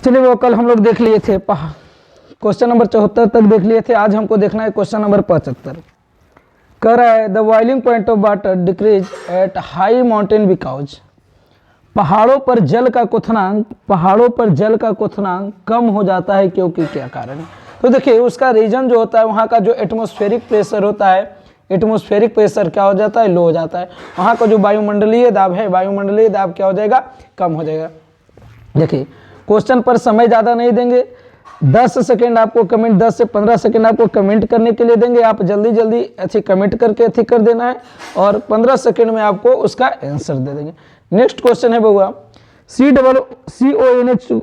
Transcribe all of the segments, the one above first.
चलिए वो कल हम लोग देख लिए थे, क्वेश्चन नंबर 74 तक देख लिए थे। आज हमको देखना है क्वेश्चन नंबर 75। कह रहा है the boiling point of water decrease at high mountain because, पहाड़ों पर जल का क्वथनांक कम हो जाता है क्योंकि क्या कारण है। तो देखिए उसका रीजन जो होता है, वहाँ का जो एटमॉस्फेरिक प्रेशर होता है, एटमॉस्फेरिक प्रेशर क्या हो जाता है, लो हो जाता है। वहाँ का जो वायुमंडलीय दाब है, वायुमंडलीय दाब क्या हो जाएगा, कम हो जाएगा। देखिए क्वेश्चन पर समय ज़्यादा नहीं देंगे, 10 सेकेंड आपको कमेंट, 10 से 15 सेकेंड आपको कमेंट करने के लिए देंगे। आप जल्दी जल्दी ऐसे कमेंट करके ऐसे कर देना है और 15 सेकेंड में आपको उसका आंसर दे देंगे। नेक्स्ट क्वेश्चन है बउआ, CONH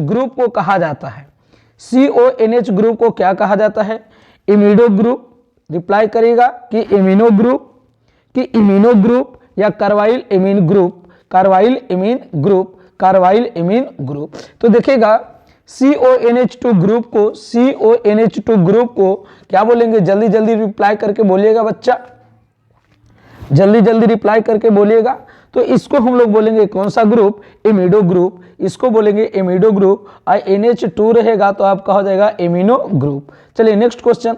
ग्रुप को कहा जाता है, CONH ग्रुप को क्या कहा जाता है, इमिडो ग्रुप, रिप्लाई करिएगा कि इमिनो ग्रुप, कि इमिनो ग्रुप या carbyl imine group, carbyl imine group, carbyl imine group. तो देखिएगा CONH2 ग्रुप को, CONH2 ग्रुप को क्या बोलेंगे, जल्दी जल्दी रिप्लाई करके बोलिएगा बच्चा, जल्दी जल्दी रिप्लाई करके बोलिएगा। तो इसको हम लोग बोलेंगे कौन सा ग्रुप, इमिडो ग्रुप, इसको बोलेंगे इमिडो ग्रुप। और NH2 रहेगा तो आपका हो जाएगा इमिनो ग्रुप। चलिए नेक्स्ट क्वेश्चन,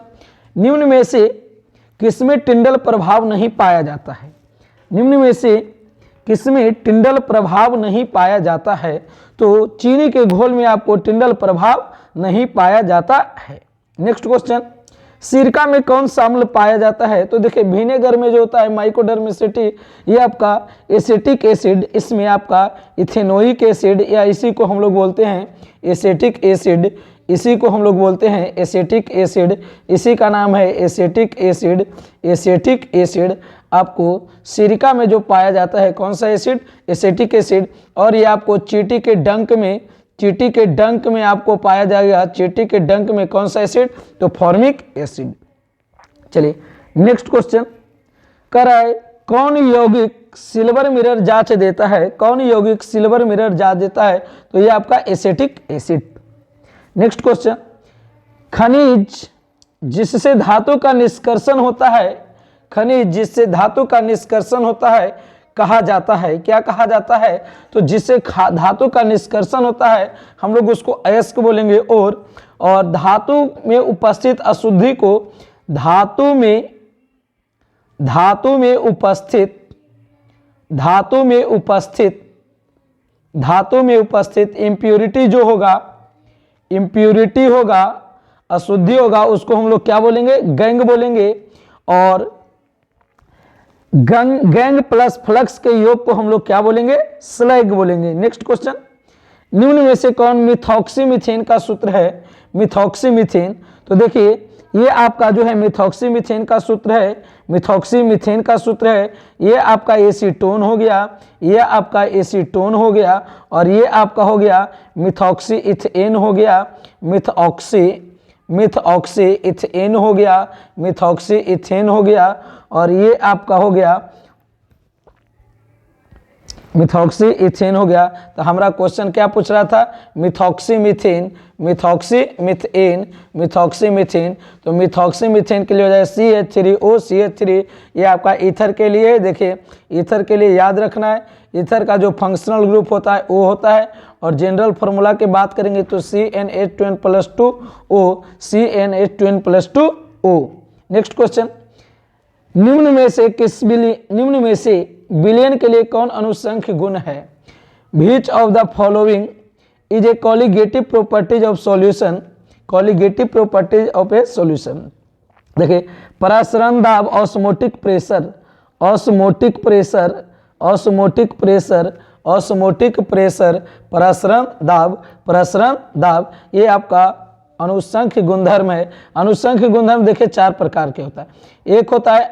निम्न में से किसमें टिंडल प्रभाव नहीं पाया जाता है, निम्न में से किसमें टिंडल प्रभाव नहीं पाया जाता है। तो चीनी के घोल में आपको टिंडल प्रभाव नहीं पाया जाता है। नेक्स्ट क्वेश्चन, सिरका में कौन सा अम्ल पाया जाता है। तो देखिए विनेगर में जो होता है माइकोडर्मिसिटी, ये आपका एसिटिक एसिड, इसमें आपका इथेनोइक एसिड या इसी को हम लोग बोलते हैं एसिटिक एसिड, इसी को हम लोग बोलते हैं एसिटिक एसिड, इसी का नाम है एसिटिक एसिड। एसिटिक एसिड आपको सिरका में जो पाया जाता है, कौन सा एसिड, एसिटिक एसिड। और ये आपको चींटी के डंक में, चींटी के डंक में आपको पाया जाएगा, चींटी के डंक में कौन सा एसिड, तो फॉर्मिक एसिड। चलिए नेक्स्ट क्वेश्चन, कर रहा है कौन यौगिक सिल्वर मिरर जांच देता है, कौन यौगिक सिल्वर मिरर जांच देता है। तो ये आपका एसिटिक एसिड। नेक्स्ट क्वेश्चन, खनिज जिससे धातु का निष्कर्षण होता है, खनिज जिससे धातु का निष्कर्षण होता है कहा जाता है, क्या कहा जाता है, तो जिससे धातु का निष्कर्षण होता है हम लोग उसको अयस्क बोलेंगे। और धातु में उपस्थित अशुद्धि को धातु में उपस्थित इम्प्योरिटी जो होगा, इम्प्योरिटी होगा, अशुद्धि होगा, उसको हम लोग क्या बोलेंगे, गैंग बोलेंगे। और गैंग प्लस फ्लक्स के योग को हम लोग क्या बोलेंगे, स्लैग बोलेंगे। नेक्स्ट क्वेश्चन, निम्न में से कौन मिथॉक्सीमीथेन का सूत्र है, मिथॉक्सीमीथेन। तो देखिए ये आपका जो है मिथॉक्सीमीथेन का सूत्र है, मिथॉक्सीमीथेन का सूत्र है, ये आपका एसीटोन हो गया, ये आपका एसीटोन हो गया, और ये आपका हो गया मिथॉक्सी इथेन हो गया, मिथऑक्सी इथेन हो गया, मिथॉक्सी इथेन हो गया। और ये आपका हो गया मिथॉक्सी इथेन हो गया। तो हमारा क्वेश्चन क्या पूछ रहा था, methoxy methane, methoxy methane, methoxy methane. तो मिथॉक्सी मीथेन के लिए हो जाए CH3O CH3, ये आपका ईथर के लिए। देखिए ईथर के लिए याद रखना है, ईथर का जो फंक्शनल ग्रुप होता है वो होता है, और जनरल फार्मूला की बात करेंगे तो CnH2n+2O, CnH2n+2O। नेक्स्ट क्वेश्चन, निम्न में से विलयन के लिए कौन अनुसंख्य गुण है। Which of the following is a colligative properties of solution, colligative properties of a solution. देखिए परासरण दाब, osmotic pressure, osmotic pressure, osmotic pressure, osmotic pressure, परासरण दाब, ये आपका अनुसंख्य गुणधर्म है। अनुसंख्य गुणधर्म देखिए 4 प्रकार के होता है। एक होता है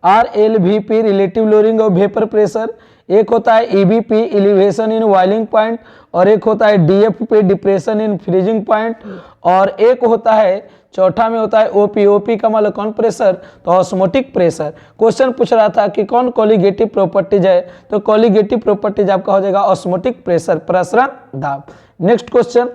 RLVP relative lowering of vapour pressure, एक होता है EBP elevation in boiling point, और एक होता है DFP depression in freezing point, और एक होता है चौथा में होता है OP का मतलब कौन प्रेशर, तो ऑस्मोटिक प्रेशर। क्वेश्चन पूछ रहा था कि कौन कॉलिगेटिव प्रॉपर्टीज है, तो कॉलिगेटिव प्रॉपर्टीज आपका हो जाएगा ऑस्मोटिक प्रेशर, प्रसरण दाब। नेक्स्ट क्वेश्चन,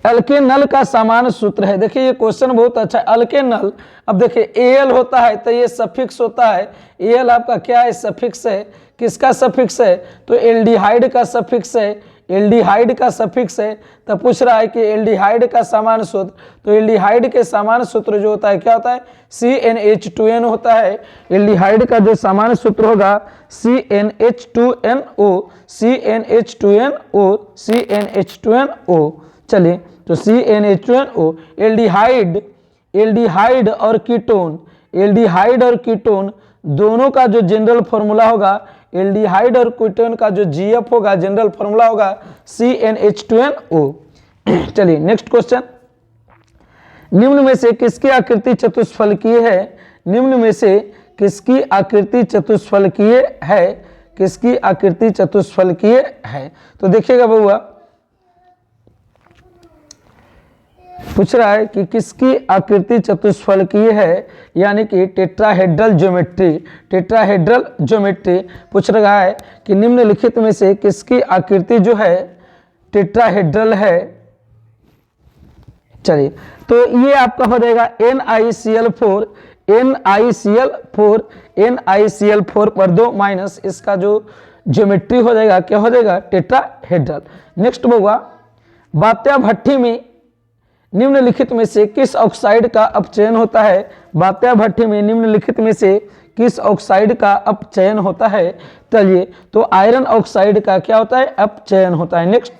अल्केनल का सामान्य सूत्र है। देखिए ये क्वेश्चन बहुत अच्छा है। अल्केनल, अब देखिए एल होता है तो ये सफिक्स होता है। एल आपका क्या है? सफिक्स है। किसका सफिक्स है? तो एल्डिहाइड का सफिक्स है। एल्डिहाइड का सफिक्स है। तो पूछ रहा है कि एल्डिहाइड का सामान्य सूत्र, तो एल्डिहाइड के सामान्य सूत्र जो होता है क्या होता है? CnH2n होता है। एल्डिहाइड का जो सामान्य सूत्र होगा CnH2nO, CnH2nO, CnH2nO। चलिए, तो CnH2nO एल्डिहाइड, एल्डिहाइड और कीटोन, एल्डिहाइड और कीटोन दोनों का जो जनरल फॉर्मूला होगा, एल्डिहाइड और कीटोन का जो जीएफ होगा, जनरल फॉर्मूला होगा CnH2nO। चलिए नेक्स्ट क्वेश्चन, निम्न में से किसकी आकृति चतुष्फलकीय है? निम्न में से किसकी आकृति चतुष्फलकीय है? किसकी आकृति चतुष्फलकीय है? तो देखिएगा बउआ, पूछ रहा है कि किसकी आकृति चतुष्फलकीय है, यानी कि टेट्राहेड्रल ज्योमेट्री, टेट्राहेड्रल ज्योमेट्री पूछ रहा है कि निम्नलिखित में से किसकी आकृति जो है टेट्राहेड्रल है। चलिए, तो ये आपका हो जाएगा NiCl4, NiCl4, NiCl4 पर 2 माइनस इसका जो ज्योमेट्री हो जाएगा क्या हो जाएगा? टेट्राहेड्रल। नेक्स्ट बउआ, बात्या भट्ठी में निम्नलिखित में से किस ऑक्साइड का अपचयन होता है? बात्या भट्ठी में निम्नलिखित में से किस ऑक्साइड का अपचयन होता है? चलिए, तो आयरन ऑक्साइड का क्या होता है? अपचयन होता है। नेक्स्ट,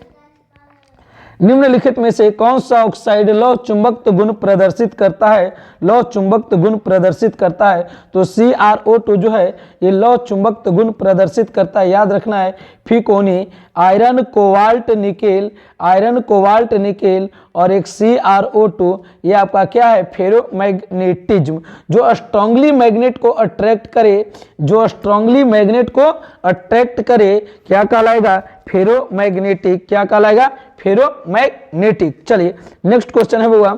निम्नलिखित में से कौन सा ऑक्साइड लौह चुंबकत्व गुण प्रदर्शित करता है? लौह चुंबकत्व गुण प्रदर्शित करता है, तो CrO2 जो है ये लौह चुंबकत्व गुण प्रदर्शित करता है। याद रखना है, फिकोनी, iron, cobalt, nickel, iron, cobalt, nickel और एक CrO2, ये आपका क्या है? फेरोमैग्नेटिज्म, जो स्ट्रांगली मैग्नेट को अट्रैक्ट करे, जो स्ट्रांगली मैग्नेट को अट्रैक्ट करे क्या कहलाएगा? फेरोमैग्नेटिक। क्या कहलाएगा? फेरोमैग्नेटिक। चलिए नेक्स्ट क्वेश्चन है बउआ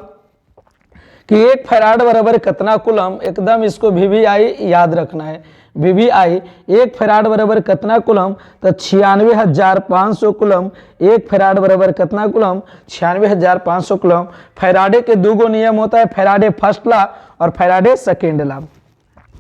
कि 1 फैराड बराबर कितना कूलम? एकदम इसको VVI याद रखना है। VVI 1 फैराड बराबर कितना कूलम? तो 96,500 कूलम। 1 फैराड बराबर कितना कूलम? 96,500 कूलम। फैराडे के दो नियम होता है, फैराडे फर्स्ट लॉ और फैराडे सेकेंड लॉ।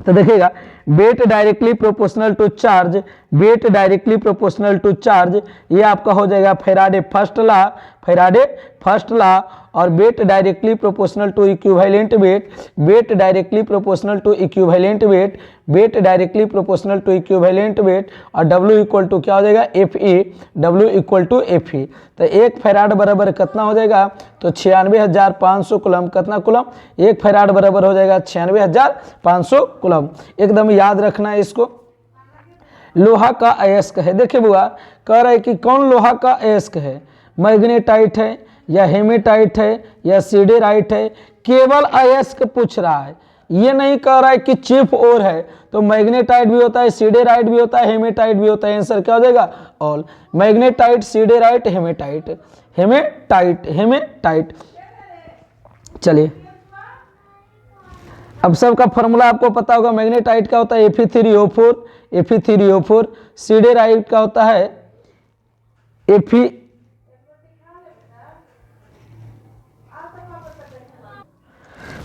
तो देखिएगा, weight directly proportional to charge, weight directly proportional to charge, ये आपका हो जाएगा Faraday first law, Faraday first law. और weight directly proportional to equivalent weight, weight directly proportional to equivalent weight, weight directly proportional to equivalent weight. और W equal to क्या हो जाएगा? Fe, W equal to Fe। तो 1 farad बराबर कितना हो जाएगा? तो 96,500 कूलम। कितना कूलम? 1 फैराड बराबर हो जाएगा 96,500 कूलम। एकदम याद रखना है इसको। लोहा का अयस्क है। देखिए बुआ, कह रहा है कि कौन लोहा का अयस्क है? मैग्नेटाइट है या हेमेटाइट है या सिडेराइट है? केवल अयस्क पूछ रहा है, ये नहीं कह रहा है कि चिप और है। तो मैग्नेटाइट भी होता है, सिडेराइट भी होता है, हेमेटाइट भी होता है। आंसर क्या हो जाएगा? All. Magnetite, siderite, haematite, haematite, haematite. चलिए, अब सबका फॉर्मूला आपको पता होगा। मैग्नेटाइट का होता है Fe3O4, Fe3O4। सिडेराइट का होता है Fe,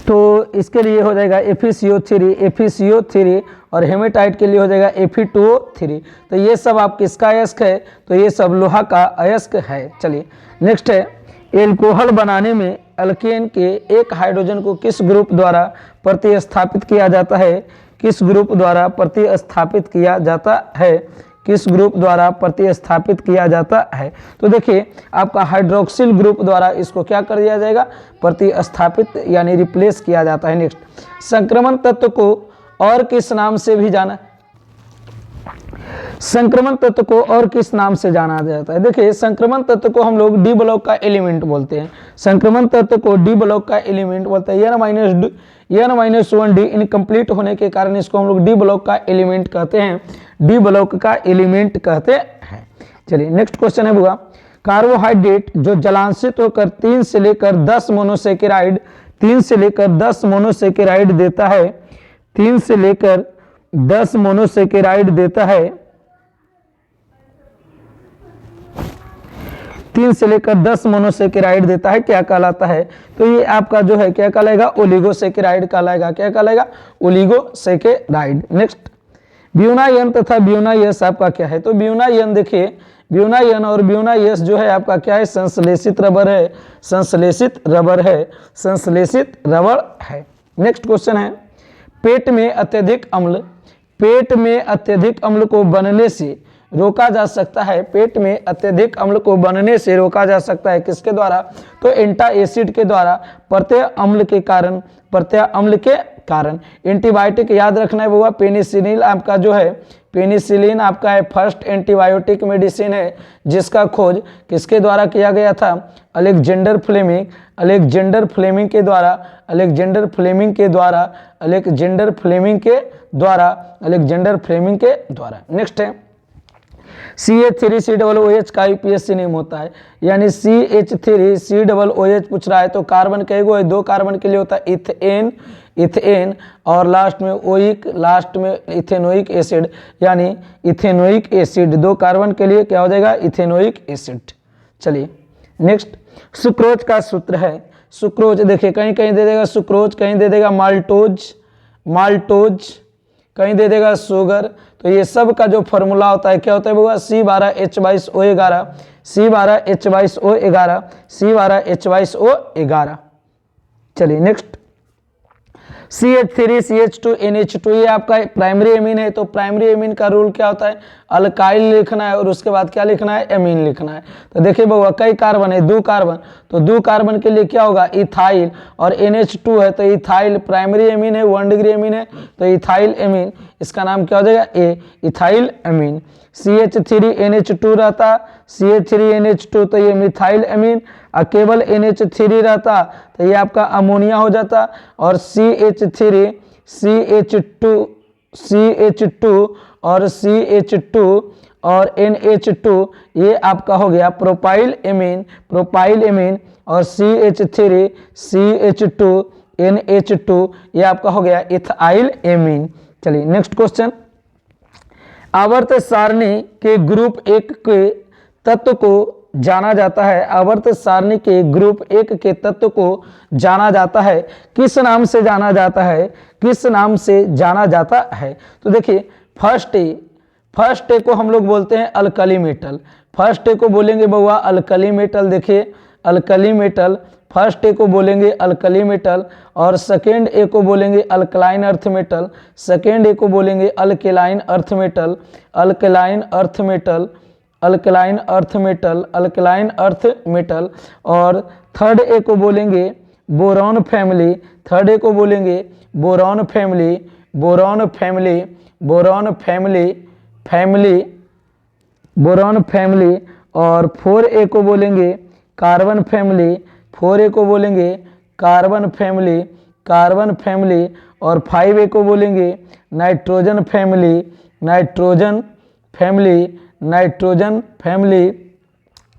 तो इसके लिए हो जाएगा FeCO3, FeCO3। और हेमेटाइट के लिए हो जाएगा Fe2O3। तो ये सब आप किसका अयस्क है? तो ये सब लोहा का अयस्क है। चलिए नेक्स्ट है, एल्कोहल बनाने में अल्केन के एक हाइड्रोजन को किस ग्रुप द्वारा प्रतिस्थापित किया जाता है? किस ग्रुप द्वारा प्रतिस्थापित किया जाता है? किस ग्रुप द्वारा प्रतिस्थापित किया जाता है? तो देखिए, आपका हाइड्रोक्सिल ग्रुप द्वारा इसको क्या कर दिया जाएगा? प्रतिस्थापित यानी रिप्लेस किया जाता है। नेक्स्ट, संक्रमण तत्व को और किस नाम से भी जाना? संक्रमण तत्व को और किस नाम से जाना जाता है? देखिए, संक्रमण तत्व को हम लोग डी ब्लॉक का एलिमेंट बोलते हैं। संक्रमण तत्व को डी ब्लॉक का एलिमेंट बोलते हैं। N-1 डी इनकम्प्लीट होने के कारण इसको हम लोग डी ब्लॉक का एलिमेंट कहते हैं, डी ब्लॉक का एलिमेंट कहते हैं। चलिए नेक्स्ट क्वेश्चन है बुआ, कार्बोहाइड्रेट जो जलांशित होकर 3 से लेकर 10 मोनोसेकेराइड, 3 से लेकर 10 मोनोसेकेराइड देता है, 3 से लेकर 10 मोनोसेकेराइड देता है, 3 से लेकर 10 मोनोसेकेराइड देता है, क्या कहलाता है? तो ये आपका जो है क्या कहलाएगा? ओलिगोसेकेराइड कहलाएगा। क्या कहलाएगा? ओलिगोसेकेराइड। नेक्स्ट, ब्यूनायन तथा ब्यूनायस आपका क्या है? तो ब्यूनायन देखिए, ब्यूनायन और ब्यूनायस जो है आपका क्या है? संश्लेषित रबर है, संश्लेषित रबर है, संश्लेषित रबर है। नेक्स्ट क्वेश्चन है, पेट में अत्यधिक अम्ल, पेट में अत्यधिक अम्ल को बनने से रोका जा सकता है, पेट में अत्यधिक अम्ल को बनने से रोका जा सकता है किसके द्वारा? तो एंटा एसिड के द्वारा, प्रत्यय अम्ल के कारण, प्रत्यय अम्ल के कारण। एंटीबायोटिक याद रखना है वो, पेनिसिलिन आपका जो है, पेनिसिलिन आपका है फर्स्ट एंटीबायोटिक मेडिसिन है, जिसका खोज किसके द्वारा किया गया था? अलेक्जेंडर फ्लेमिंग, अलेक्जेंडर फ्लेमिंग के द्वारा, अलेक्जेंडर फ्लेमिंग के द्वारा, अलेक्जेंडर फ्लेमिंग के द्वारा, अलेक्जेंडर फ्लेमिंग के द्वारा। नेक्स्ट है, CH3COOH का यूपीएससी नेम होता है, यानी CH3COOH पूछ रहा है तो कार्बन कई गो है? 2 कार्बन के लिए होता है इथेन, इथेन, और लास्ट में ओइक, लास्ट में इथेनोइक एसिड, यानी इथेनोइक एसिड। 2 कार्बन के लिए क्या हो जाएगा? Ethanoic acid. चलिए नेक्स्ट, सुक्रोज का सूत्र है, सुक्रोज देखिए कहीं कहीं दे देगा सुक्रोज, कहीं दे देगा माल्टोज, माल्टोज, कहीं दे देगा शुगर। तो ये सब का जो फॉर्मूला होता है क्या होता है बाबा? C12H22O11, C12H22O11, C12H22O11। चलिए नेक्स्ट, CH3CH2NH2 ये आपका प्राइमरी एमीन है। तो प्राइमरी एमीन का रूल क्या होता है? अल्काइल लिखना है और उसके बाद क्या लिखना है? एमीन लिखना है। तो देखिए बाबा कई कार्बन है? 2 कार्बन, तो 2 कार्बन के लिए क्या होगा? इथाइल, और NH2 है तो इथाइल प्राइमरी एमीन है, 1 डिग्री एमीन है तो इथाइल एमीन, इसका नाम क्या हो जाएगा? ए, इथाइल एमीन। CH3NH2 रहता, CH3NH2 तो ये मिथाइल एमीन, और केवल NH3 रहता तो ये आपका अमोनिया हो जाता, और CH3, CH2 और CH2 और NH2 ये आपका हो गया प्रोपाइल एमीन, प्रोपाइल एमीन, और CH3, CH2, NH2 ये आपका हो गया इथाइल एमीन। चलिए नेक्स्ट क्वेश्चन, आवर्त सारणी के ग्रुप 1 के तत्व को जाना जाता है, आवर्त सारणी के ग्रुप 1 के तत्व को जाना जाता है, किस नाम से जाना जाता है? किस नाम से जाना जाता है? तो देखिए फर्स्ट ए को हम लोग बोलते हैं अल्कली मेटल, फर्स्ट ए को बोलेंगे बउआ अल्कली मेटल। देखिए अल्कली मेटल, फर्स्ट ए को बोलेंगे अल्कली मेटल, और सेकेंड ए को बोलेंगे अल्कलाइन अर्थ मेटल, सेकेंड ए को बोलेंगे alkaline earth metal, alkaline earth metal, alkaline earth metal, alkaline earth metal, और थर्ड ए को बोलेंगे बोरॉन फैमिली, थर्ड ए को बोलेंगे boron family, boron family, boron family, family, boron family, और 4A को बोलेंगे कार्बन फैमिली, 4A को बोलेंगे कार्बन फैमिली, कार्बन फैमिली, और 5A को बोलेंगे nitrogen family, nitrogen family, nitrogen family,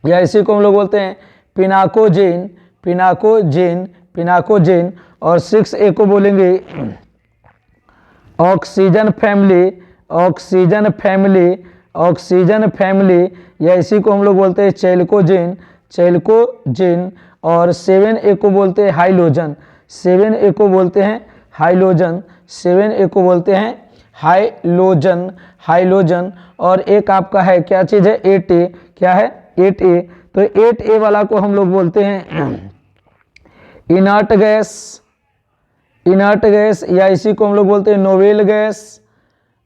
या इसी को हम लोग बोलते हैं पिनाकोजेन, पिनाकोजेन, पिनाकोजेन, और 6A को बोलेंगे oxygen family, oxygen family, oxygen family, या इसी को हम लोग बोलते हैं चैल्कोजेन, चैल्कोजेन, और 7A को बोलते हैं हाइलोजन, 7A को बोलते हैं हाइलोजन, 7A को बोलते हैं हाइलोजन, हाइलोजन, और एक आपका है क्या चीज़ है? 8A, क्या है? 8A, तो 8A वाला को हम लोग बोलते हैं इनर्ट गैस, इनर्ट गैस, या इसी को हम लोग बोलते हैं नोवेल गैस,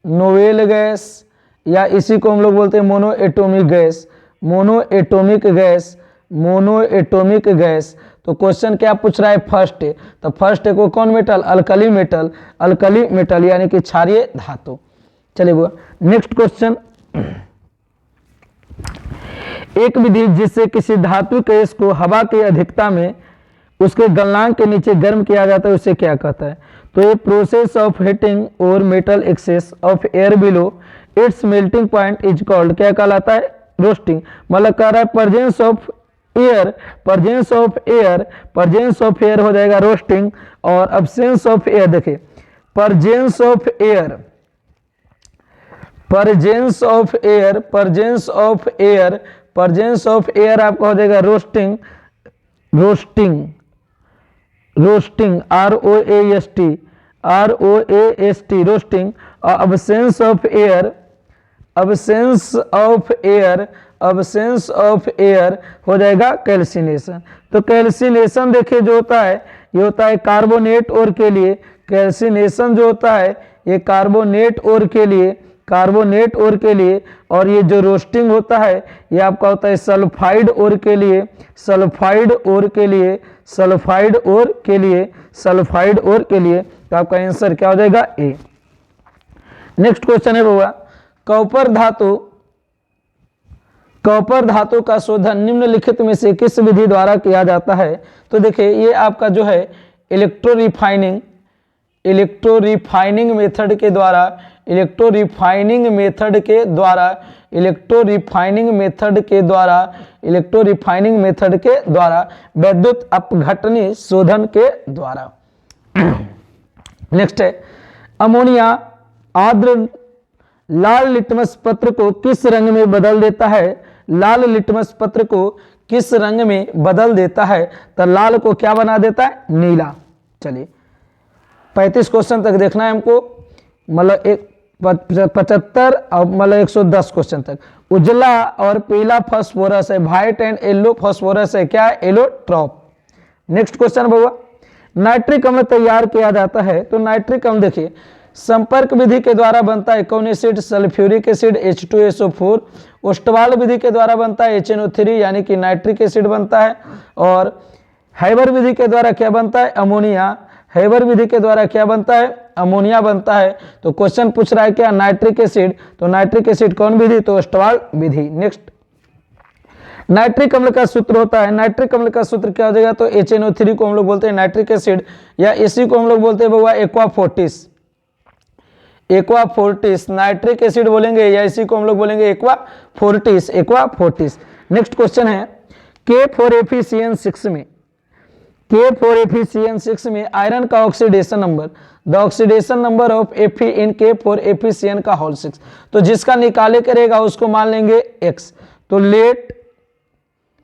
नोवेल गैस, या इसी को हम लोग बोलते हैं mono atomic gas, mono atomic gas, mono atomic gas. तो क्वेश्चन क्या पूछ रहा है? फर्स्ट ए, तो फर्स्ट ए को कौन metal? Alkali metal, alkali metal यानी कि क्षारीय धातु। चलिए वो नेक्स्ट क्वेश्चन, एक विधि जिससे किसी धातु गैस को हवा की अधिकता में उसके गलनांक के नीचे गर्म किया जाता है उसे क्या कहता है? तो ये प्रोसेस ऑफ हीटिंग और metal excess of air below its melting point is called, क्या कहलाता है? रोस्टिंग। मतलब कह रहा है presence of air, presence of air, presence of air हो जाएगा रोस्टिंग, और अब्सेंस ऑफ एयर देखिए presence of air, presence of air, presence of air, presence of air आपका हो जाएगा roasting, roasting, roasting ROAST, ROAST roasting. और absence of air, absence of air, absence of air हो जाएगा calcination. तो calcination देखिए जो होता है ये होता है कार्बोनेट ओर के लिए, कैल्सिनेशन जो होता है ये कार्बोनेट ओर के लिए, कार्बोनेट ओर के लिए। और ये जो रोस्टिंग होता है ये आपका होता है सल्फाइड ओर के लिए, सल्फाइड ओर के लिए, सल्फाइड ओर के लिए, सल्फाइड ओर के लिए। तो आपका आंसर क्या हो जाएगा ए। नेक्स्ट क्वेश्चन है बाबा, कॉपर धातु, कॉपर धातु का शोधन निम्नलिखित में से किस विधि द्वारा किया जाता है? तो देखिए ये आपका जो है electro refining, electro refining method के द्वारा, इलेक्ट्रो रिफाइनिंग मेथड के द्वारा, इलेक्ट्रो रिफाइनिंग मेथड के द्वारा, इलेक्ट्रो रिफाइनिंग मेथड के द्वारा, विद्युत अपघटनी शोधन के द्वारा। नेक्स्ट है अमोनिया आर्द्र लाल लिटमस पत्र को किस रंग में बदल देता है? लाल लिटमस पत्र को किस रंग में बदल देता है? तो लाल को क्या बना देता है? नीला। चलिए 35 क्वेश्चन तक देखना है हमको, मतलब 75 और मतलब 110 क्वेश्चन तक। उजला और पीला फास्फोरस है, व्हाइट एंड येलो फास्फोरस है, क्या है? एलोट्रॉप। नेक्स्ट क्वेश्चन बाबा, नाइट्रिक अम्ल तैयार किया जाता है। तो नाइट्रिक अम्ल देखिए संपर्क विधि के द्वारा बनता है कौन acid? Sulphuric acid H2SO4। Ostwald विधि के द्वारा बनता है HNO3 यानी कि नाइट्रिक एसिड बनता है। और हैबर विधि के द्वारा क्या बनता है? अमोनिया। हैबर विधि के द्वारा क्या बनता है? अमोनिया बनता है। तो क्वेश्चन पूछ रहा है क्या? Nitric acid. तो नाइट्रिक एसिड कौन विधि? तो ओस्टवाल विधि। नेक्स्ट नाइट्रिक अम्ल का सूत्र होता है, नाइट्रिक अम्ल का सूत्र क्या हो जाएगा? तो HNO3 को हम लोग बोलते हैं नाइट्रिक एसिड, या इसी को हम लोग बोलते हैं बाबा एक्वाफोर्टिस। एक्वाफोर्टिस नाइट्रिक एसिड बोलेंगे, या इसी को हम लोग बोलेंगे एक्वाफोर्टिस, एक्वाफोर्टिस। नेक्स्ट क्वेश्चन है K4FeCN6 में, K4FeCN6 में आयरन का oxidation number, the oxidation number of Fe in K4FeCN का होल 6। तो जिसका निकाले करेगा उसको मान लेंगे x। तो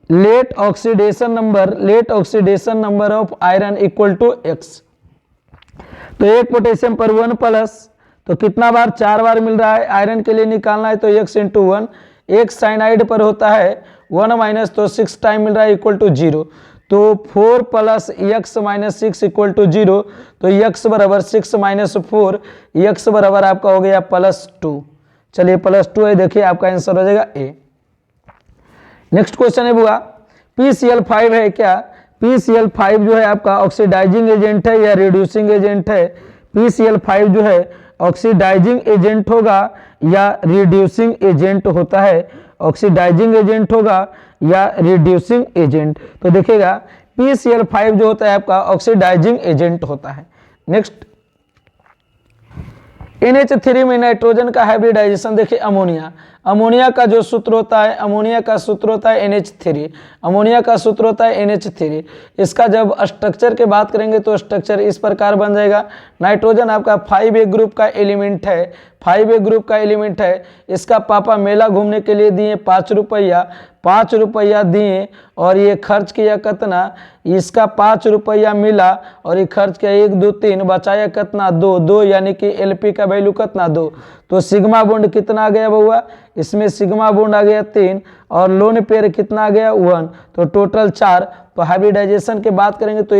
let oxidation number, let oxidation number of iron equal to x। तो एक पोटेशियम पर 1 प्लस, तो कितना बार? 4 बार मिल रहा है। आयरन के लिए निकालना है तो x इंटू 1। एक साइनाइड पर होता है 1 माइनस, तो 6 टाइम मिल रहा है इक्वल टू 0। तो 4 plus x minus 6 equal to 0। तो x बराबर 6 माइनस 4, x बराबर आपका हो गया +2। चलिए +2 है, देखिए आपका आंसर हो जाएगा ए। नेक्स्ट क्वेश्चन है बुआ, PCl5 है क्या? PCl5 जो है आपका ऑक्सीडाइजिंग एजेंट है या रिड्यूसिंग एजेंट है? PCl5 जो है ऑक्सीडाइजिंग एजेंट होगा या रिड्यूसिंग एजेंट होता है? ऑक्सीडाइजिंग एजेंट होगा या रिड्यूसिंग एजेंट? तो देखिएगा PCl5 जो होता है आपका ऑक्सीडाइजिंग एजेंट होता है। नेक्स्ट NH3 में नाइट्रोजन का हाइब्रिडाइजेशन, देखिए अमोनिया, अमोनिया का जो सूत्र होता है, अमोनिया का सूत्र होता है NH3, अमोनिया का सूत्र होता है NH3। इसका जब स्ट्रक्चर की बात करेंगे तो स्ट्रक्चर इस प्रकार बन जाएगा। नाइट्रोजन आपका 5A ग्रुप का एलिमेंट है, 5A ग्रुप का एलिमेंट है। इसका पापा मेला घूमने के लिए दिए 5 रुपया, 5 रुपया दिए और ये खर्च किया कितना? इसका 5 रुपया मिला और ये खर्च किया 1 2 3, बचाया कितना? 2 यानी कि LP का वैल्यू कितना? 2। तो सिग्मा बॉन्ड कितना आ गया बउआ? इसमें सिग्मा बॉन्ड आ गया 3 और लोन पेयर कितना आ गया? 1। तो टोटल 4। तो हाइब्रिडाइजेशन की बात करेंगे तो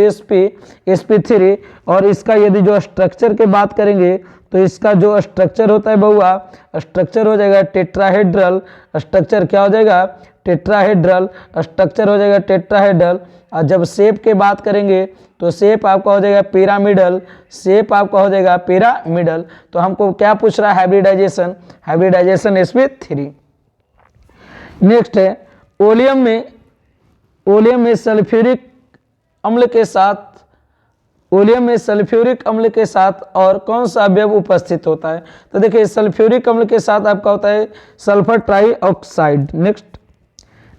sp3, और इसका यदि जो स्ट्रक्चर की बात करेंगे तो इसका जो स्ट्रक्चर होता है बउआ, स्ट्रक्चर हो जाएगा टेट्राहेड्रल। स्ट्रक्चर क्या हो जाएगा? टेट्राहेड्रल। स्ट्रक्चर हो जाएगा टेट्राहेड्रल। और जब शेप की बात करेंगे तो शेप आपका हो जाएगा पिरामिडल, शेप आपका हो जाएगा पिरामिडल। तो हमको क्या पूछ रहा है? Hybridisation, hybridisation sp3। नेक्स्ट है ओलियम में सल्फ्यूरिक अम्ल के साथ, ओलियम में सल्फ्यूरिक अम्ल के साथ और कौन सा अवयव उपस्थित होता है? तो देखिए सल्फ्यूरिक अम्ल के साथ आपका होता है सल्फर ट्राइऑक्साइड। नेक्स्ट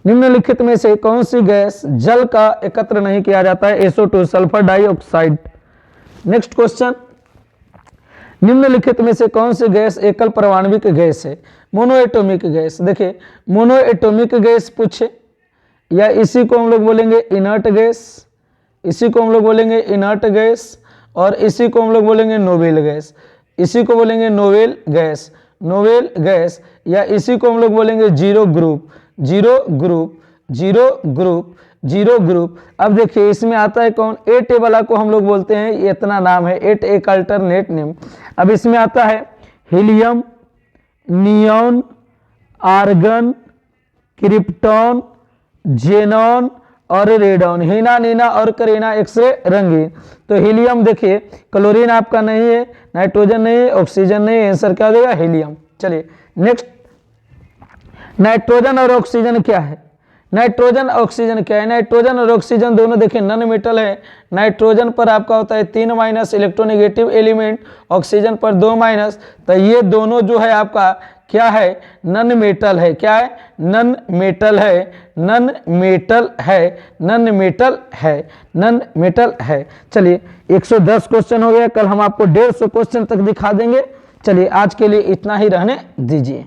निम्नलिखित में से कौन सी गैस जल का एकत्र नहीं किया जाता है? SO2, sulphur dioxide. Next question, निम्नलिखित में से कौन सी गैस एकल परमाणविक गैस है? मोनोएटॉमिक गैस, देखिए मोनोएटॉमिक गैस पूछे, या इसी को हम लोग बोलेंगे इनर्ट गैस, इसी को हम लोग बोलेंगे इनर्ट गैस, और इसी को हम लोग बोलेंगे नोवेल गैस, इसी को बोलेंगे नोवेल गैस, नोवेल गैस, या इसी को हम लोग बोलेंगे zero group, zero group, zero group, zero group. अब देखिए इसमें आता है कौन, 8 वाला को हम लोग बोलते हैं, ये इतना नाम है 8 एक अल्टरनेट नेम। अब इसमें आता है helium, neon, argon, krypton, xenon और रेडॉन, हीना, नीना और करीना, एक्सरे, रंगीन। तो हीलियम देखिए क्लोरीन आपका नहीं है, नाइट्रोजन नहीं है, ऑक्सीजन नहीं है, आंसर क्या हो जाएगा हीलियम। चलिए नेक्स्ट, नाइट्रोजन और ऑक्सीजन क्या है, नाइट्रोजन ऑक्सीजन क्या है, नाइट्रोजन और ऑक्सीजन दोनों देखिए नॉन मेटल है। नाइट्रोजन पर आपका होता है 3 माइनस इलेक्ट्रोनेगेटिव एलिमेंट, ऑक्सीजन पर 2 माइनस, तो ये दोनों जो है आपका क्या है, नॉन मेटल है, क्या है, नॉन मेटल है, नॉन मेटल है, नॉन मेटल है, नॉन मेटल है। चलिए 110 क्वेश्चन हो गया, कल हम आपको 150 क्वेश्चन तक दिखा देंगे। चलिए आज के लिए इतना ही रहने दीजिए।